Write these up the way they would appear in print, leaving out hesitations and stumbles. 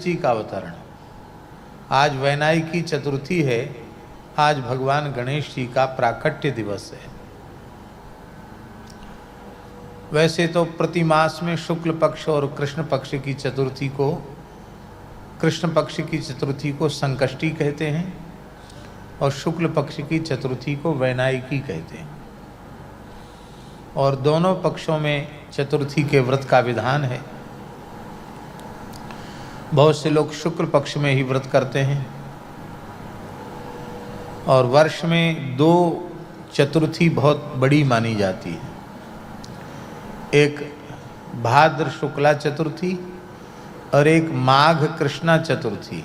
जी का अवतरण। आज वैनायकी चतुर्थी है। आज भगवान गणेश जी का प्राकट्य दिवस है। वैसे तो प्रति मास में शुक्ल पक्ष और कृष्ण पक्ष की चतुर्थी को, कृष्ण पक्ष की चतुर्थी को संकष्टी कहते हैं और शुक्ल पक्ष की चतुर्थी को वैनायकी कहते हैं। और दोनों पक्षों में चतुर्थी के व्रत का विधान है। बहुत से लोग शुक्ल पक्ष में ही व्रत करते हैं और वर्ष में दो चतुर्थी बहुत बड़ी मानी जाती है। एक भाद्र शुक्ला चतुर्थी और एक माघ कृष्णा चतुर्थी।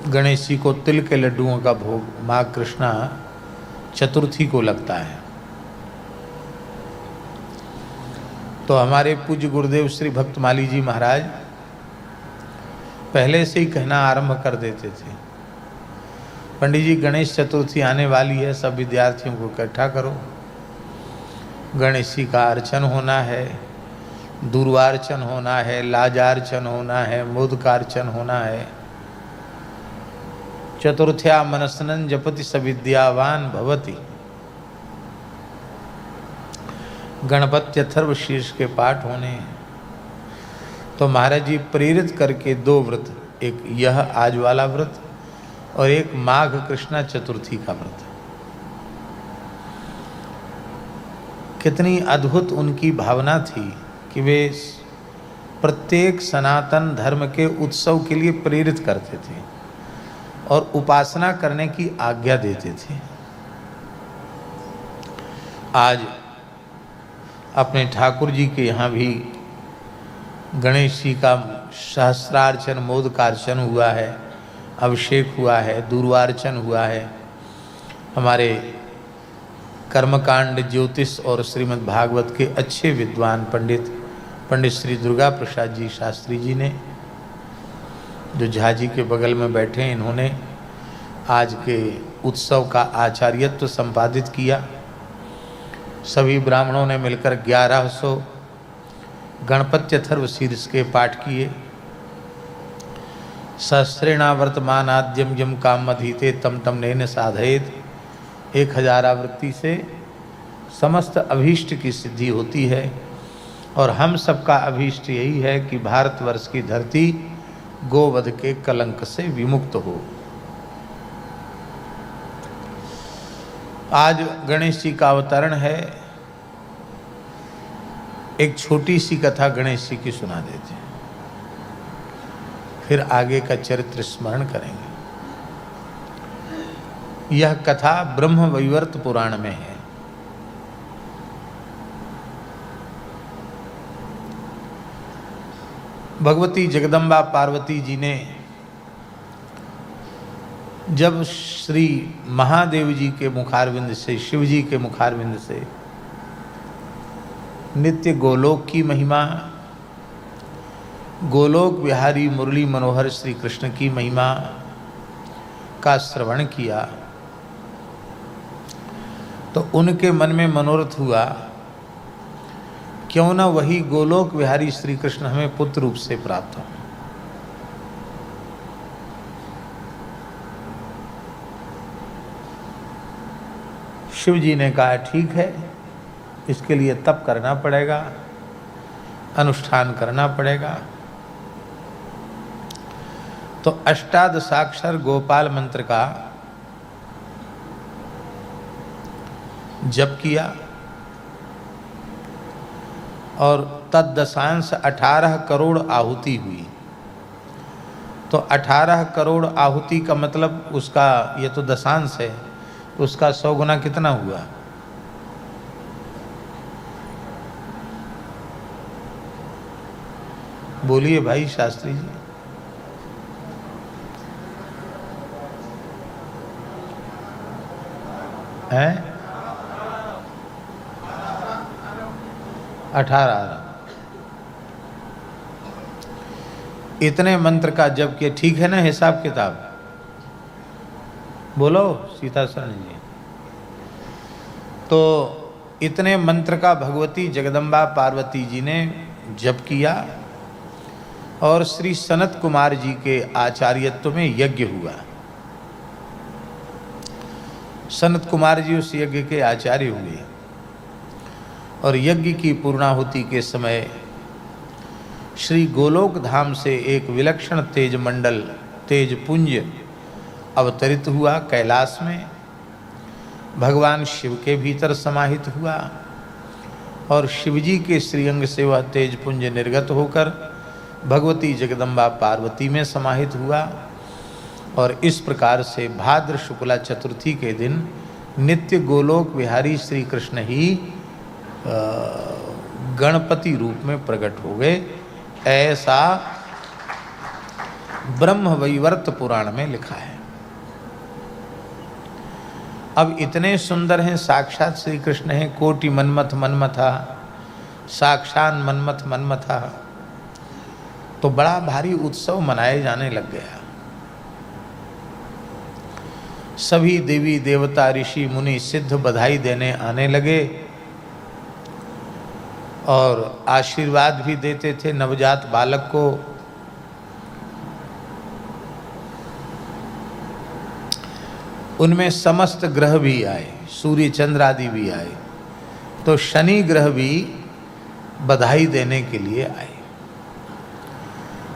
गणेश जी को तिल के लड्डुओं का भोग माघ कृष्णा चतुर्थी को लगता है। तो हमारे पूज्य गुरुदेव श्री भक्तमाली जी महाराज पहले से ही कहना आरंभ कर देते थे, पंडित जी गणेश चतुर्थी आने वाली है, सब विद्यार्थियों को इकट्ठा करो। गणेश जी का अर्चन होना है, दूर्वार्चन होना है, लाजार्चन होना है, मोदकार्चन होना है। चतुर्थ्या मनस्सनं जपति स विद्यावान भवति। गणपत्यथर्व शीर्ष के पाठ होने हैं। तो महाराज जी प्रेरित करके दो व्रत, एक यह आज वाला व्रत और एक माघ कृष्णा चतुर्थी का व्रत। कितनी अद्भुत उनकी भावना थी कि वे प्रत्येक सनातन धर्म के उत्सव के लिए प्रेरित करते थे और उपासना करने की आज्ञा देते थे। आज अपने ठाकुर जी के यहाँ भी गणेश जी का सहस्रार्चन मोदकार्चन हुआ है, अभिषेक हुआ है, दूर्वार्चन हुआ है। हमारे कर्मकांड ज्योतिष और श्रीमद् भागवत के अच्छे विद्वान पंडित श्री दुर्गा प्रसाद जी शास्त्री जी ने, जो झा जी के बगल में बैठे हैं, इन्होंने आज के उत्सव का आचार्यत्व संपादित किया। सभी ब्राह्मणों ने मिलकर 1100 गणपत्यथर्व शीर्ष के पाठ किए। सहस्रेणा वर्तमानाद्यम यम काम मधीते तम तम नैन साधयेत। 1000 आवृत्ति से समस्त अभीष्ट की सिद्धि होती है और हम सबका अभीष्ट यही है कि भारतवर्ष की धरती गोवध के कलंक से विमुक्त हो। आज गणेश जी का अवतरण है। एक छोटी सी कथा गणेश जी की सुना देते हैं, फिर आगे का चरित्र स्मरण करेंगे। यह कथा ब्रह्म वैवर्त पुराण में है। भगवती जगदम्बा पार्वती जी ने जब श्री महादेव जी के मुखारविंद से, शिव जी के मुखारविंद से नित्य गोलोक की महिमा, गोलोक विहारी मुरली मनोहर श्री कृष्ण की महिमा का श्रवण किया, तो उनके मन में मनोरथ हुआ, क्यों न वही गोलोक विहारी श्री कृष्ण हमें पुत्र रूप से प्राप्त हो। शिव जी ने कहा ठीक है, इसके लिए तप करना पड़ेगा, अनुष्ठान करना पड़ेगा। तो अष्टादशाक्षर गोपाल मंत्र का जप किया और तद्दशांश 18 करोड़ आहुति हुई। तो 18 करोड़ आहुति का मतलब उसका, ये तो दशांश है, उसका 100 गुना कितना हुआ? बोलिए भाई शास्त्री जी। हैं? 18। इतने मंत्र का जप किया, ठीक है ना हिसाब किताब? बोलो सीता शरण जी। तो इतने मंत्र का भगवती जगदम्बा पार्वती जी ने जप किया और श्री सनत कुमार जी के आचार्यत्व में यज्ञ हुआ। सनत कुमार जी उस यज्ञ के आचार्य हुए और यज्ञ की पूर्णाहुति के समय श्री गोलोक धाम से एक विलक्षण तेज मंडल तेज पुंज अवतरित हुआ कैलाश में, भगवान शिव के भीतर समाहित हुआ और शिवजी के श्रीअंग से वह तेज पुंज निर्गत होकर भगवती जगदम्बा पार्वती में समाहित हुआ। और इस प्रकार से भाद्र शुक्ला चतुर्थी के दिन नित्य गोलोक विहारी श्री कृष्ण ही गणपति रूप में प्रकट हो गए, ऐसा ब्रह्म वैवर्त पुराण में लिखा है। अब इतने सुंदर हैं, साक्षात श्री कृष्ण हैं, कोटि मन्मथ मन्मथा, साक्षात मन्मथ मन्मथा, तो बड़ा भारी उत्सव मनाए जाने लग गया। सभी देवी देवता ऋषि मुनि सिद्ध बधाई देने आने लगे और आशीर्वाद भी देते थे नवजात बालक को। उनमें समस्त ग्रह भी आए, सूर्य चंद्र आदि भी आए, तो शनि ग्रह भी बधाई देने के लिए आए।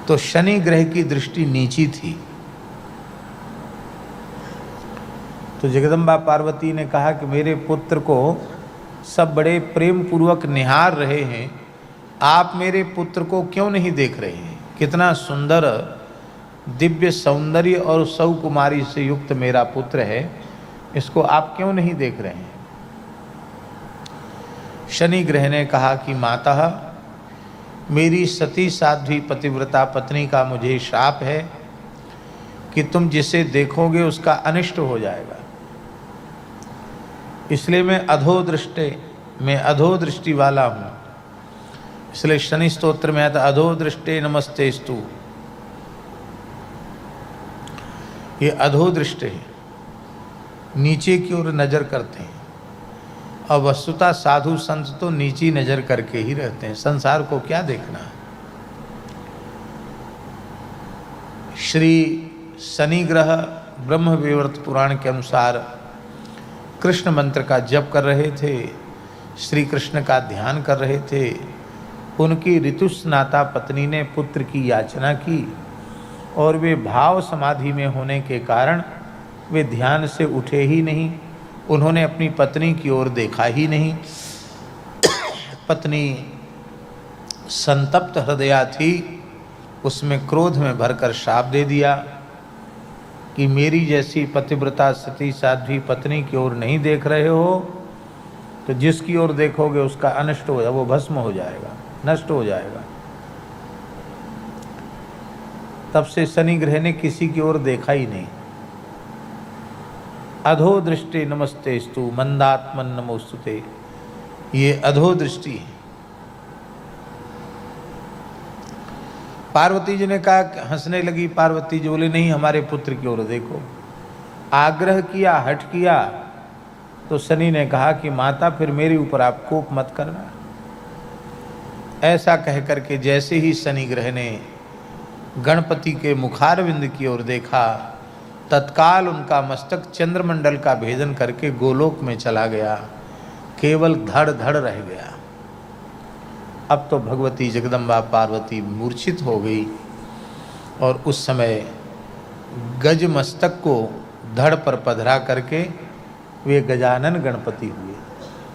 तो शनि ग्रह की दृष्टि नीची थी, तो जगदम्बा पार्वती ने कहा कि मेरे पुत्र को सब बड़े प्रेम पूर्वक निहार रहे हैं, आप मेरे पुत्र को क्यों नहीं देख रहे हैं? कितना सुंदर दिव्य सौंदर्य और सौकुमारी से युक्त मेरा पुत्र है, इसको आप क्यों नहीं देख रहे हैं? शनि ग्रह ने कहा कि माता, मेरी सती साध्वी पतिव्रता पत्नी का मुझे शाप है कि तुम जिसे देखोगे उसका अनिष्ट हो जाएगा, इसलिए मैं अधोदृष्टि वाला हूँ। इसलिए शनि स्तोत्र में आता अधोदृष्टे नमस्तेस्तु, ये अधोदृष्ट है, नीचे की ओर नजर करते हैं। और वस्तुतः साधु संत तो नीची नजर करके ही रहते हैं, संसार को क्या देखना। श्री शनि ग्रह ब्रह्म वैवर्त पुराण के अनुसार कृष्ण मंत्र का जप कर रहे थे, श्री कृष्ण का ध्यान कर रहे थे। उनकी ऋतुस्नाता पत्नी ने पुत्र की याचना की और वे भाव समाधि में होने के कारण वे ध्यान से उठे ही नहीं, उन्होंने अपनी पत्नी की ओर देखा ही नहीं। पत्नी संतप्त हृदया थी, उसमें क्रोध में भरकर शाप दे दिया कि मेरी जैसी पतिव्रता सती साध्वी पत्नी की ओर नहीं देख रहे हो तो जिसकी ओर देखोगे उसका अनिष्ट हो जाएगा, वो भस्म हो जाएगा, नष्ट हो जाएगा। तब से शनि ग्रह ने किसी की ओर देखा ही नहीं। अधो दृष्टि नमस्तेस्तु मंदात्मन नमोस्तुते, ये अधो दृष्टि है। पार्वती जी ने कहा, हंसने लगी पार्वती जी, बोले नहीं हमारे पुत्र की ओर देखो। आग्रह किया, हठ किया, तो शनि ने कहा कि माता फिर मेरे ऊपर आप कोप मत करना। ऐसा कह करके जैसे ही शनि ग्रह ने गणपति के मुखारविंद की ओर देखा, तत्काल उनका मस्तक चंद्रमंडल का भेदन करके गोलोक में चला गया, केवल धड़ धड़ रह गया। अब तो भगवती जगदम्बा पार्वती मूर्छित हो गई और उस समय गज मस्तक को धड़ पर पधरा करके वे गजानन गणपति हुए।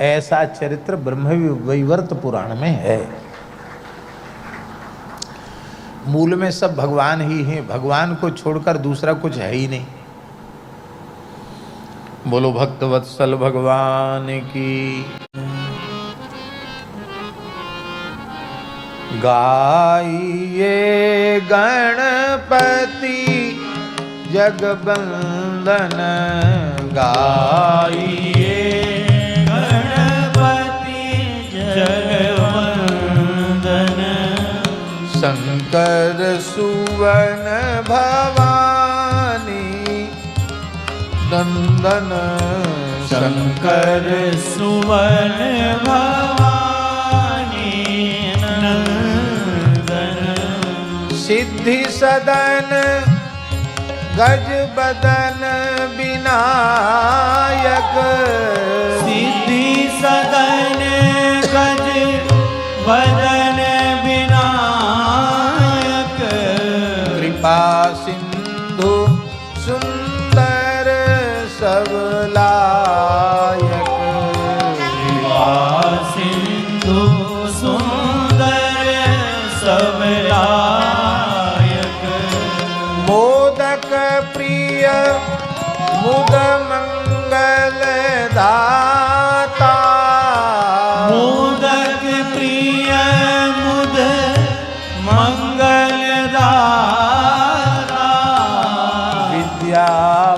ऐसा चरित्र ब्रह्म वैवर्त पुराण में है। मूल में सब भगवान ही हैं, भगवान को छोड़कर दूसरा कुछ है ही नहीं। बोलो भक्तवत्सल भगवान की। गाइए गणपति जगबंदन, गाइए गणपति जगवंदन, शंकर सुवन भवानी नंदन, शंकर सुवन भवानी नंदन। सिद्धि सदन गज बदन विनायक। सिद्धि सदन गज बदन विनायक। कृपा सिंधु सुंदर सबलायक। कृपा सिंधु सुंदर सबलायक। मोदक प्रिय मुद मंगल दाता। मोदक प्रिय मुद मंगल दाता। विद्या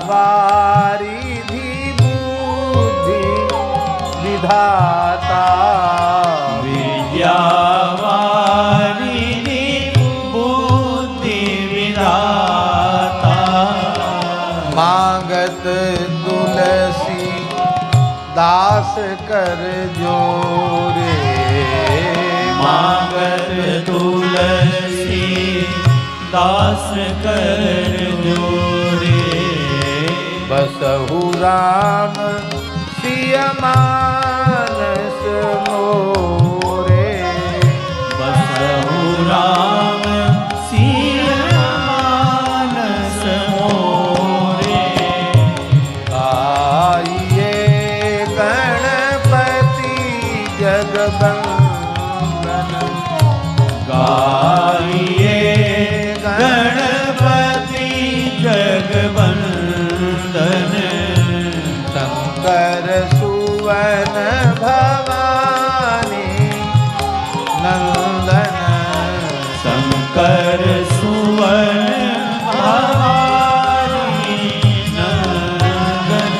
वारिधि बुद्धि विधाता। विद्या वारिधि बुद्धि विधाता। मांगत तुलसी दास कर जोरे। मांगत तुलसी दास कर जोरे। बसहु राम सिय मानस मोरे। बसहु राम सिय मानस मोरे। आइए गणपति जगबंदन। गाइए गणपति जगवंदन। शंकर सुवन भवानी नंदन। शंकर सुवन भवानी नंदन।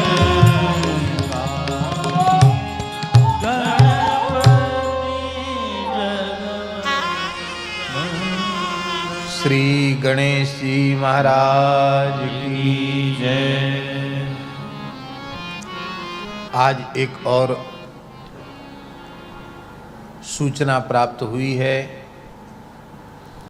श्री गणेश जी महाराज की जय। आज एक और सूचना प्राप्त हुई है